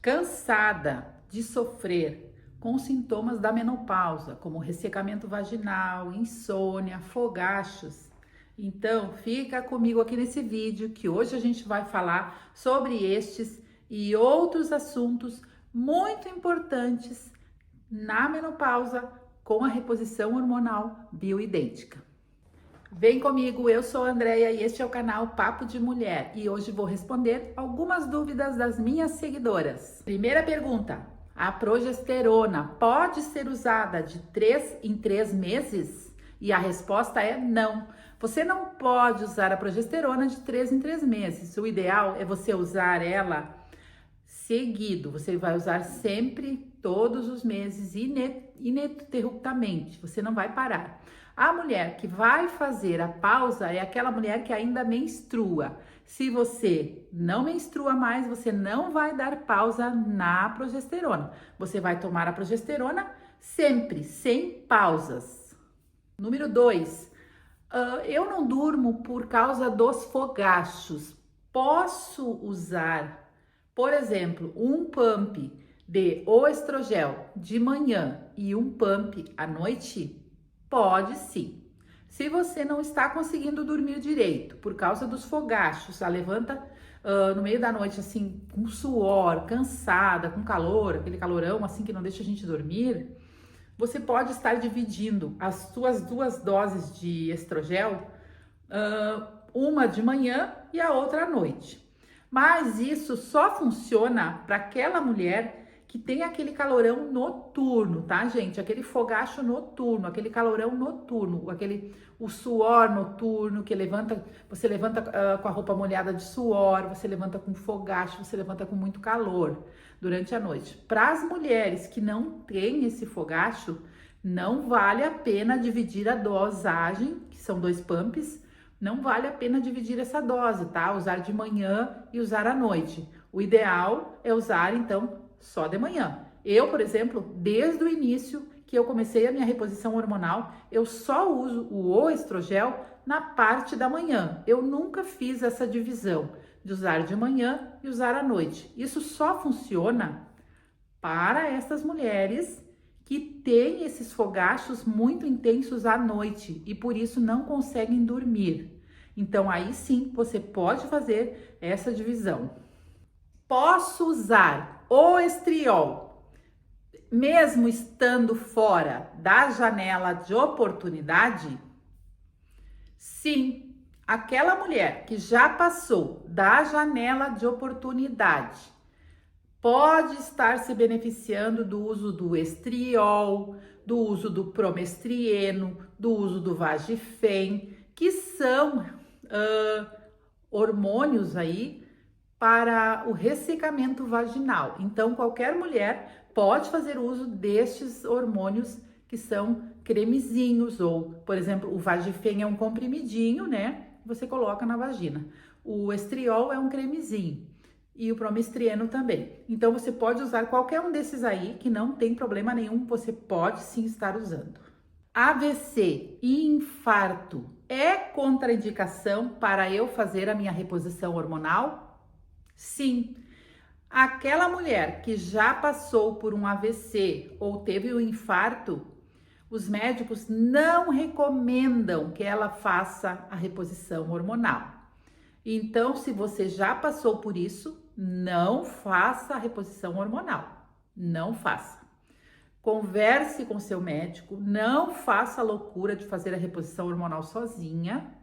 Cansada de sofrer com sintomas da menopausa, como ressecamento vaginal, insônia, fogachos? Então, fica comigo aqui nesse vídeo que hoje a gente vai falar sobre estes e outros assuntos muito importantes na menopausa com a reposição hormonal bioidêntica. Vem comigo, eu sou a Andreia e este é o canal Papo de Mulher e hoje vou responder algumas dúvidas das minhas seguidoras. Primeira pergunta: a progesterona pode ser usada de 3 em 3 meses? E a resposta é não. Você não pode usar a progesterona de 3 em 3 meses. O ideal é você usar ela seguido. Você vai usar sempre, todos os meses, ininterruptamente. Você não vai parar. A mulher que vai fazer a pausa é aquela mulher que ainda menstrua. Se você não menstrua mais, você não vai dar pausa na progesterona. Você vai tomar a progesterona sempre, sem pausas. Número 2. Eu não durmo por causa dos fogachos. Posso usar, por exemplo, um pump de oestrogel de manhã e um pump à noite? Pode sim. Se você não está conseguindo dormir direito por causa dos fogachos, levanta no meio da noite assim com suor, cansada, com calor, aquele calorão assim que não deixa a gente dormir, você pode estar dividindo as suas 2 doses de estrogel, uma de manhã e a outra à noite. Mas isso só funciona para aquela mulher que tem aquele calorão noturno, tá, gente? Aquele fogacho noturno, aquele calorão noturno, o suor noturno que você levanta com a roupa molhada de suor, você levanta com fogacho, você levanta com muito calor durante a noite. Para as mulheres que não têm esse fogacho, não vale a pena dividir a dosagem, que são 2 pumps, não vale a pena dividir essa dose, tá? Usar de manhã e usar à noite. O ideal é usar, então, só de manhã. Eu, por exemplo, desde o início que eu comecei a minha reposição hormonal, eu só uso o oestrogel na parte da manhã. Eu nunca fiz essa divisão de usar de manhã e usar à noite. Isso só funciona para essas mulheres que têm esses fogachos muito intensos à noite e por isso não conseguem dormir. Então aí sim você pode fazer essa divisão. Posso usar o estriol mesmo estando fora da janela de oportunidade? Sim, aquela mulher que já passou da janela de oportunidade pode estar se beneficiando do uso do estriol, do uso do promestrieno, do uso do Vagifem, que são hormônios aí para o ressecamento vaginal. Então, qualquer mulher pode fazer uso destes hormônios que são cremezinhos, ou, por exemplo, o Vagifem é um comprimidinho, né? Você coloca na vagina. O estriol é um cremezinho e o promestrieno também. Então, você pode usar qualquer um desses aí, que não tem problema nenhum, você pode sim estar usando. AVC e infarto é contraindicação para eu fazer a minha reposição hormonal? Sim, aquela mulher que já passou por um AVC ou teve um infarto, os médicos não recomendam que ela faça a reposição hormonal. Então, se você já passou por isso, não faça a reposição hormonal. Não faça. Converse com seu médico, não faça a loucura de fazer a reposição hormonal sozinha,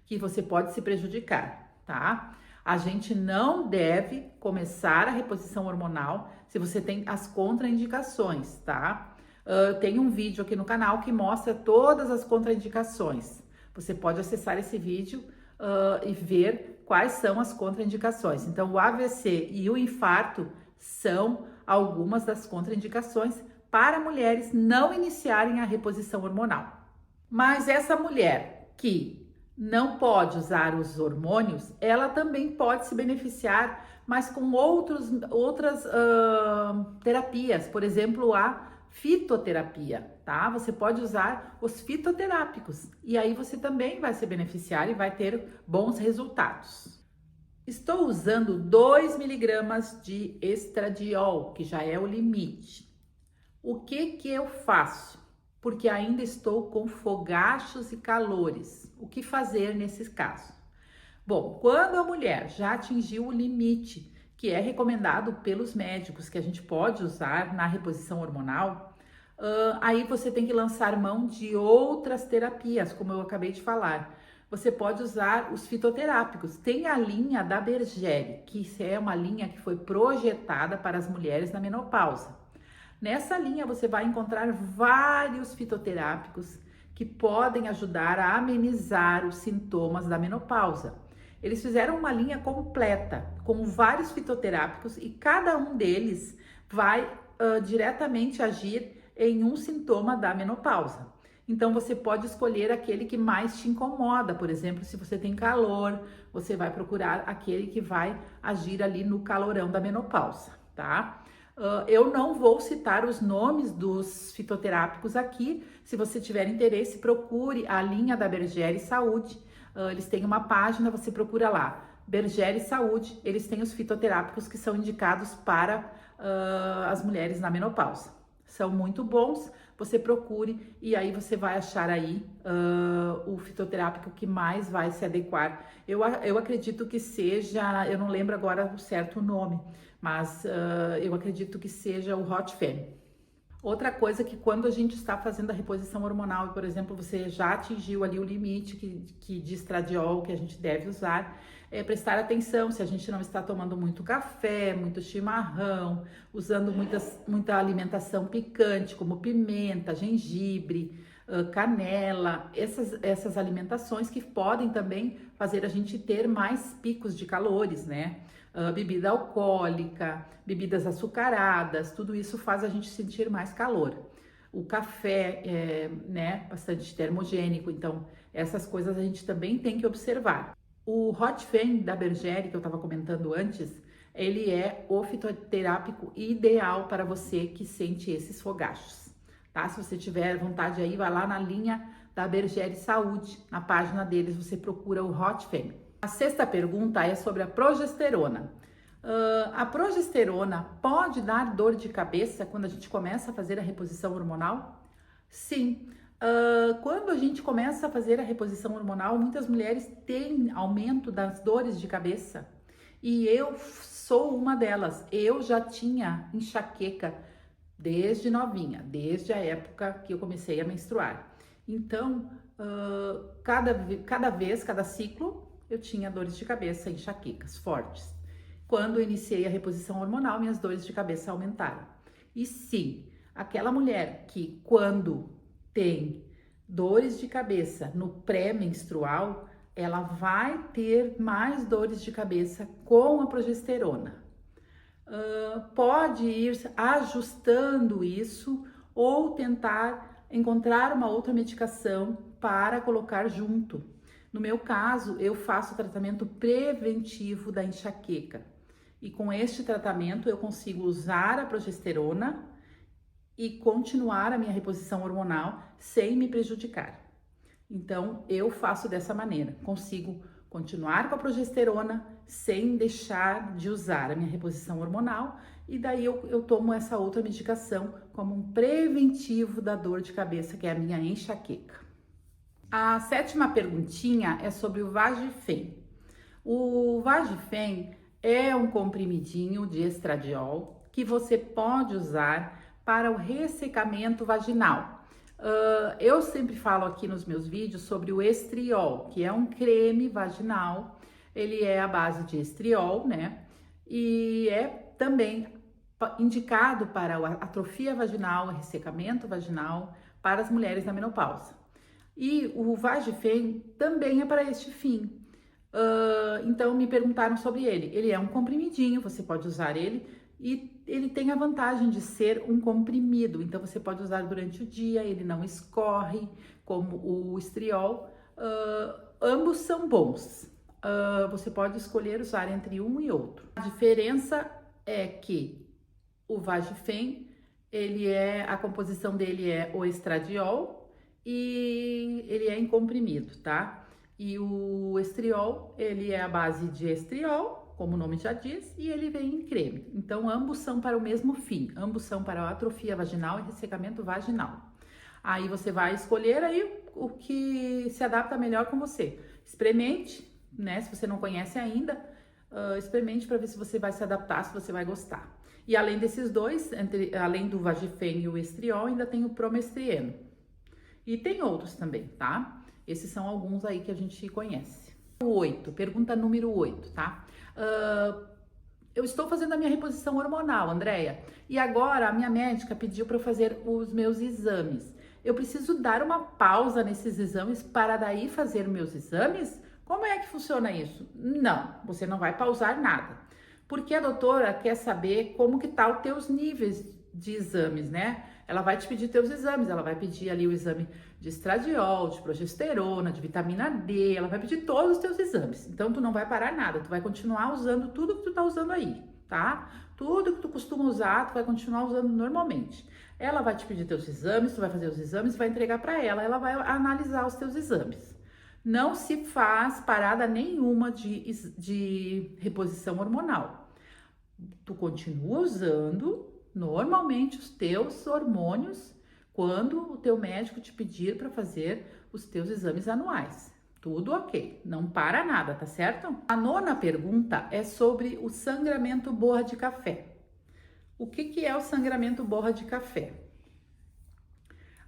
que você pode se prejudicar, tá? A gente não deve começar a reposição hormonal se você tem as contraindicações, tá? Tem um vídeo aqui no canal que mostra todas as contraindicações. Você pode acessar esse vídeo e ver quais são as contraindicações. Então, o AVC e o infarto são algumas das contraindicações para mulheres não iniciarem a reposição hormonal. Mas essa mulher que não pode usar os hormônios, ela também pode se beneficiar, mas com outras terapias, por exemplo, a fitoterapia, tá? Você pode usar os fitoterápicos e aí você também vai se beneficiar e vai ter bons resultados. Estou usando 2 miligramas de estradiol, que já é o limite. O que eu faço? Porque ainda estou com fogachos e calores. O que fazer nesse caso? Bom, quando a mulher já atingiu o limite, que é recomendado pelos médicos, que a gente pode usar na reposição hormonal, aí você tem que lançar mão de outras terapias, como eu acabei de falar. Você pode usar os fitoterápicos. Tem a linha da Bergere, que é uma linha que foi projetada para as mulheres na menopausa. Nessa linha você vai encontrar vários fitoterápicos que podem ajudar a amenizar os sintomas da menopausa. Eles fizeram uma linha completa com vários fitoterápicos e cada um deles vai diretamente agir em um sintoma da menopausa. Então você pode escolher aquele que mais te incomoda. Por exemplo, se você tem calor, você vai procurar aquele que vai agir ali no calorão da menopausa, tá? Eu não vou citar os nomes dos fitoterápicos aqui. Se você tiver interesse, procure a linha da Bergere Saúde. Eles têm uma página, você procura lá, Bergere Saúde. Eles têm os fitoterápicos que são indicados para as mulheres na menopausa. São muito bons, você procure e aí você vai achar aí o fitoterápico que mais vai se adequar. Eu acredito que seja, eu não lembro agora o certo nome, mas eu acredito que seja o Hot Fem. Outra coisa que quando a gente está fazendo a reposição hormonal, por exemplo, você já atingiu ali o limite de estradiol que a gente deve usar, é prestar atenção se a gente não está tomando muito café, muito chimarrão, usando muita alimentação picante, como pimenta, gengibre, canela, essas alimentações que podem também fazer a gente ter mais picos de calores, né? Bebida alcoólica, bebidas açucaradas, tudo isso faz a gente sentir mais calor. O café é, né, bastante termogênico, então essas coisas a gente também tem que observar. O Hot Fem da Bergere, que eu estava comentando antes, ele é o fitoterápico ideal para você que sente esses fogachos, tá? Se você tiver vontade aí, vai lá na linha da Bergere Saúde, na página deles você procura o Hot Fem. A sexta pergunta é sobre a progesterona. A progesterona pode dar dor de cabeça quando a gente começa a fazer a reposição hormonal? Sim. Quando a gente começa a fazer a reposição hormonal, muitas mulheres têm aumento das dores de cabeça. E eu sou uma delas. Eu já tinha enxaqueca desde novinha, desde a época que eu comecei a menstruar. Então, cada ciclo, eu tinha dores de cabeça, enxaquecas fortes. Quando eu iniciei a reposição hormonal, minhas dores de cabeça aumentaram. E sim, aquela mulher que quando tem dores de cabeça no pré-menstrual, ela vai ter mais dores de cabeça com a progesterona. Pode ir ajustando isso ou tentar encontrar uma outra medicação para colocar junto. No meu caso, eu faço tratamento preventivo da enxaqueca. E com este tratamento eu consigo usar a progesterona e continuar a minha reposição hormonal sem me prejudicar. Então, eu faço dessa maneira. Consigo continuar com a progesterona sem deixar de usar a minha reposição hormonal e daí eu tomo essa outra medicação como um preventivo da dor de cabeça, que é a minha enxaqueca. A sétima perguntinha é sobre o Vagifem. O Vagifem é um comprimidinho de estradiol que você pode usar para o ressecamento vaginal. Eu sempre falo aqui nos meus vídeos sobre o estriol, que é um creme vaginal. Ele é à base de estriol, né? E é também indicado para a atrofia vaginal, ressecamento vaginal para as mulheres na menopausa. E o Vagifem também é para este fim. Então me perguntaram sobre ele. Ele é um comprimidinho, você pode usar ele e ele tem a vantagem de ser um comprimido. Então você pode usar durante o dia, ele não escorre como o estriol. Ambos são bons. Você pode escolher usar entre um e outro. A diferença é que o Vagifem, a composição dele é o estradiol e ele é em comprimido, tá? E o estriol, ele é a base de estriol, como o nome já diz, e ele vem em creme. Então, ambos são para o mesmo fim, ambos são para a atrofia vaginal e ressecamento vaginal. Aí você vai escolher aí o que se adapta melhor com você. Experimente, né? Se você não conhece ainda, experimente para ver se você vai se adaptar, se você vai gostar. E além desses dois, além do Vagifem e o estriol, ainda tem o Promestrieno. E tem outros também, tá? Esses são alguns aí que a gente conhece. 8, pergunta número 8, tá? Eu estou fazendo a minha reposição hormonal, Andréia, e agora a minha médica pediu para eu fazer os meus exames. Eu preciso dar uma pausa nesses exames para daí fazer meus exames? Como é que funciona isso? Não, você não vai pausar nada. Porque a doutora quer saber como que tá os teus níveis de exames, né? Ela vai te pedir teus exames, ela vai pedir ali o exame de estradiol, de progesterona, de vitamina D, ela vai pedir todos os teus exames. Então, tu não vai parar nada, tu vai continuar usando tudo que tu tá usando aí, tá? Tudo que tu costuma usar, tu vai continuar usando normalmente. Ela vai te pedir teus exames, tu vai fazer os exames, vai entregar para ela vai analisar os teus exames. Não se faz parada nenhuma de reposição hormonal. Tu continua usando normalmente os teus hormônios quando o teu médico te pedir para fazer os teus exames anuais. Tudo ok, não para nada, tá certo? A 9ª pergunta é sobre o sangramento borra de café. O que é o sangramento borra de café?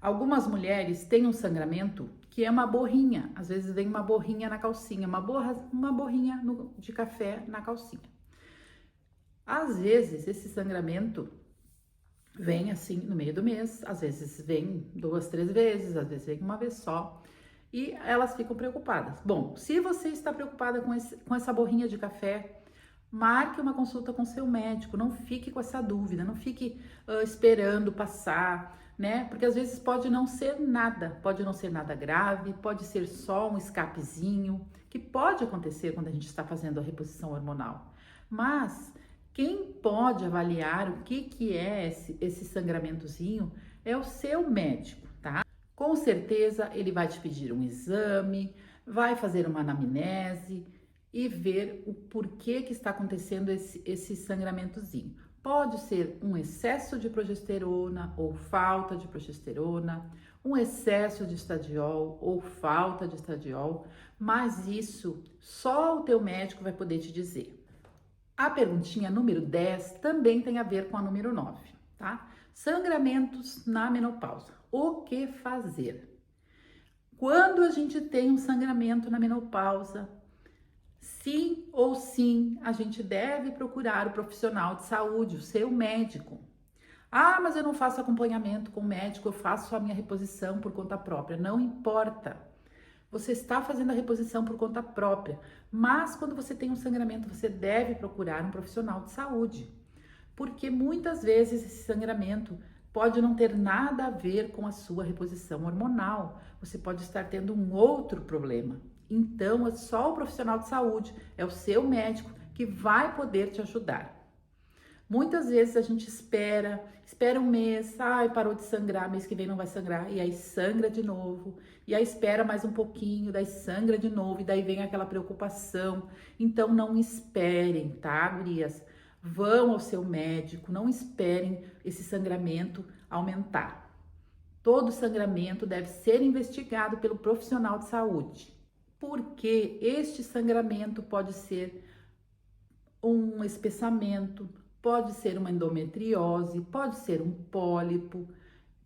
Algumas mulheres têm um sangramento que é uma borrinha, às vezes vem uma borrinha na calcinha, uma borrinha de café na calcinha. Às vezes esse sangramento vem assim no meio do mês, às vezes vem 2, 3 vezes, às vezes vem uma vez só, e elas ficam preocupadas. Bom, se você está preocupada com essa borrinha de café, marque uma consulta com seu médico, não fique com essa dúvida, não fique esperando passar, né? Porque às vezes pode não ser nada grave, pode ser só um escapezinho, que pode acontecer quando a gente está fazendo a reposição hormonal. Mas quem pode avaliar o que é esse sangramentozinho é o seu médico, tá? Com certeza ele vai te pedir um exame, vai fazer uma anamnese e ver o porquê que está acontecendo esse sangramentozinho. Pode ser um excesso de progesterona ou falta de progesterona, um excesso de estradiol ou falta de estradiol, mas isso só o teu médico vai poder te dizer. A perguntinha número 10 também tem a ver com a número 9, tá? Sangramentos na menopausa. O que fazer? Quando a gente tem um sangramento na menopausa, sim ou sim, a gente deve procurar o profissional de saúde, o seu médico. Ah, mas eu não faço acompanhamento com o médico, eu faço a minha reposição por conta própria. Não importa. Você está fazendo a reposição por conta própria, mas quando você tem um sangramento, você deve procurar um profissional de saúde, porque muitas vezes esse sangramento pode não ter nada a ver com a sua reposição hormonal, você pode estar tendo um outro problema. Então, é só o profissional de saúde, é o seu médico que vai poder te ajudar. Muitas vezes a gente espera um mês, ai, parou de sangrar, mês que vem não vai sangrar, e aí sangra de novo, e aí espera mais um pouquinho, daí sangra de novo, e daí vem aquela preocupação. Então não esperem, tá, gurias? Vão ao seu médico, não esperem esse sangramento aumentar. Todo sangramento deve ser investigado pelo profissional de saúde, porque este sangramento pode ser um espessamento, pode ser uma endometriose, pode ser um pólipo,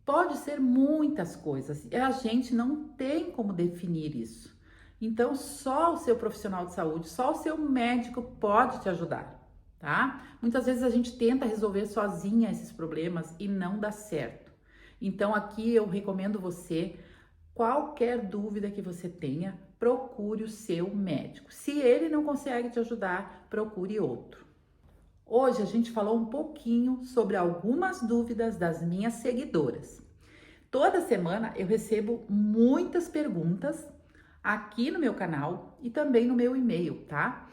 pode ser muitas coisas. E a gente não tem como definir isso. Então, só o seu profissional de saúde, só o seu médico pode te ajudar, tá? Muitas vezes a gente tenta resolver sozinha esses problemas e não dá certo. Então, aqui eu recomendo você, qualquer dúvida que você tenha, procure o seu médico. Se ele não consegue te ajudar, procure outro. Hoje a gente falou um pouquinho sobre algumas dúvidas das minhas seguidoras. Toda semana eu recebo muitas perguntas aqui no meu canal e também no meu e-mail, tá?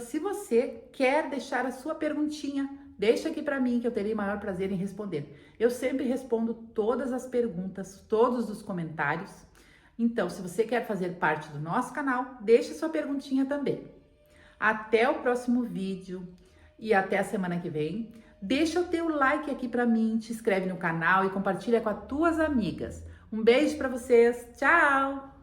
Se você quer deixar a sua perguntinha, deixa aqui para mim que eu terei maior prazer em responder. Eu sempre respondo todas as perguntas, todos os comentários. Então, se você quer fazer parte do nosso canal, deixe sua perguntinha também. Até o próximo vídeo e até a semana que vem. Deixa o teu like aqui para mim, te inscreve no canal e compartilha com as tuas amigas. Um beijo para vocês, tchau!